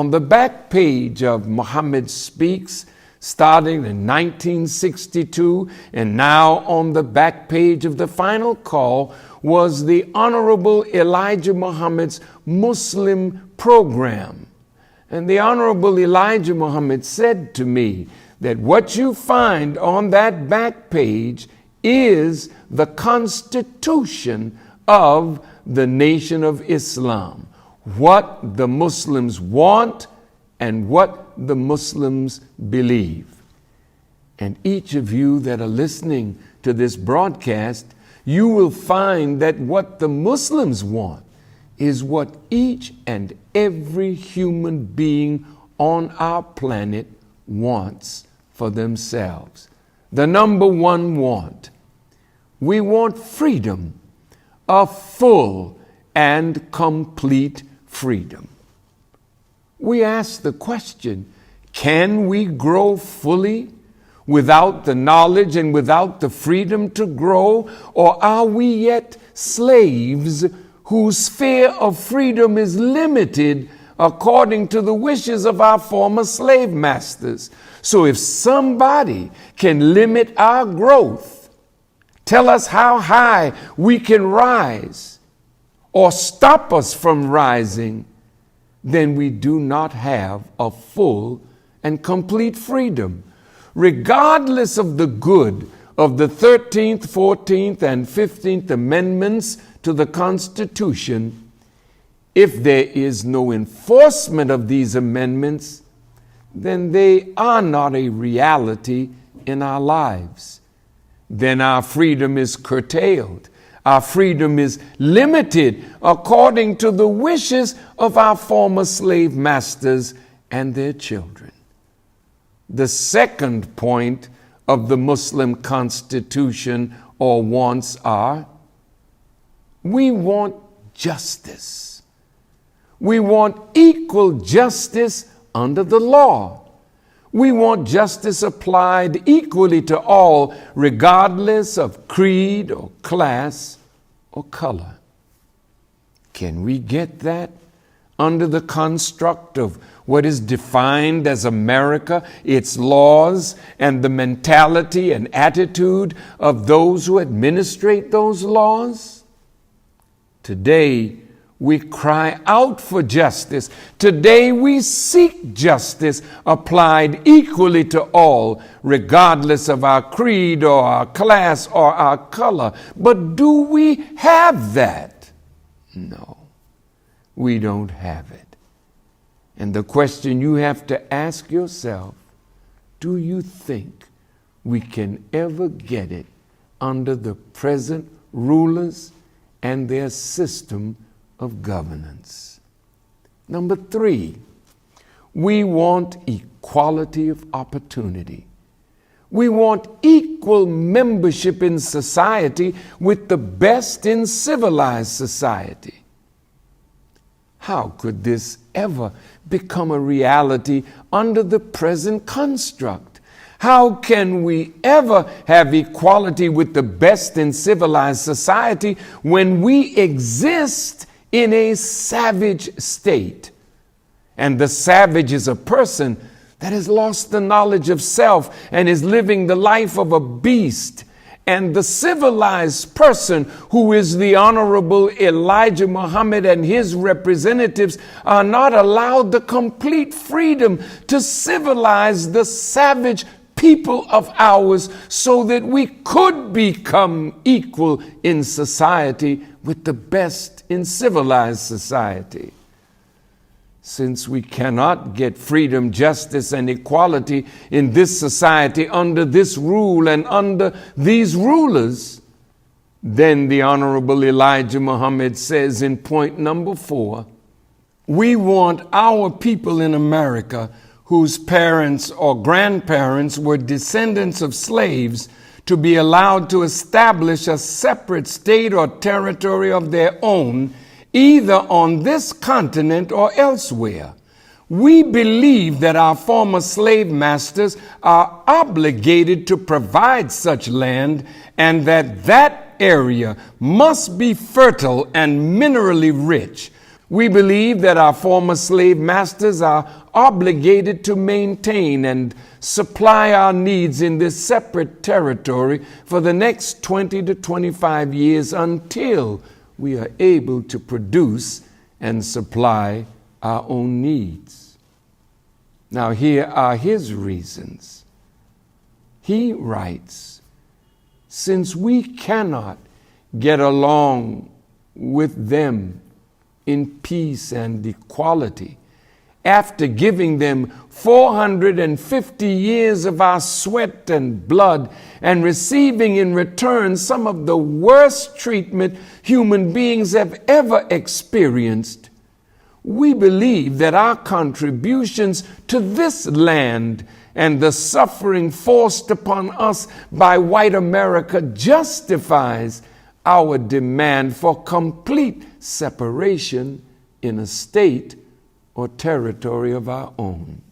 On the back page of Muhammad Speaks, starting in 1962, and now on the back page of The Final Call, was the Honorable Elijah Muhammad's Muslim program. And the Honorable Elijah Muhammad said to me that what you find on that back page is the constitution of the Nation of Islam, what the Muslims want and what the Muslims believe. And each of you that are listening to this broadcast, you will find that what the Muslims want is what each and every human being on our planet wants for themselves. The number one want. We want freedom, a full and complete freedom. We ask the question, can we grow fully without the knowledge and without the freedom to grow? Or are we yet slaves whose sphere of freedom is limited according to the wishes of our former slave masters? So if somebody can limit our growth, tell us how high we can rise, or stop us from rising, then we do not have a full and complete freedom. Regardless of the good of the 13th, 14th, and 15th Amendments to the Constitution, if there is no enforcement of these amendments, then they are not a reality in our lives. Then our freedom is curtailed. Our freedom is limited according to the wishes of our former slave masters and their children. The second point of the Muslim constitution or wants are, we want justice. We want equal justice under the law. We want justice applied equally to all, regardless of creed or class or color. Can we get that under the construct of what is defined as America, its laws, and the mentality and attitude of those who administrate those laws? Today, we cry out for justice. Today we seek justice applied equally to all, regardless of our creed or our class or our color. But do we have that? No, we don't have it. And the question you have to ask yourself, do you think we can ever get it under the present rulers and their system of governance? Number 3, we want equality of opportunity. We want equal membership in society with the best in civilized society. How could this ever become a reality under the present construct? How can we ever have equality with the best in civilized society when we exist in a savage state? And the savage is a person that has lost the knowledge of self and is living the life of a beast. And the civilized person, who is the Honorable Elijah Muhammad and his representatives, are not allowed the complete freedom to civilize the savage people of ours so that we could become equal in society with the best in civilized society. Since we cannot get freedom, justice, and equality in this society under this rule and under these rulers, then the Honorable Elijah Muhammad says in point number 4, we want our people in America whose parents or grandparents were descendants of slaves to be allowed to establish a separate state or territory of their own, either on this continent or elsewhere. We believe that our former slave masters are obligated to provide such land, and that that area must be fertile and minerally rich. We believe that our former slave masters are obligated to maintain and supply our needs in this separate territory for the next 20 to 25 years until we are able to produce and supply our own needs. Now, here are his reasons. He writes, since we cannot get along with them in peace and equality, after giving them 450 years of our sweat and blood and receiving in return some of the worst treatment human beings have ever experienced, we believe that our contributions to this land and the suffering forced upon us by white America justifies our demand for complete separation in a state or territory of our own.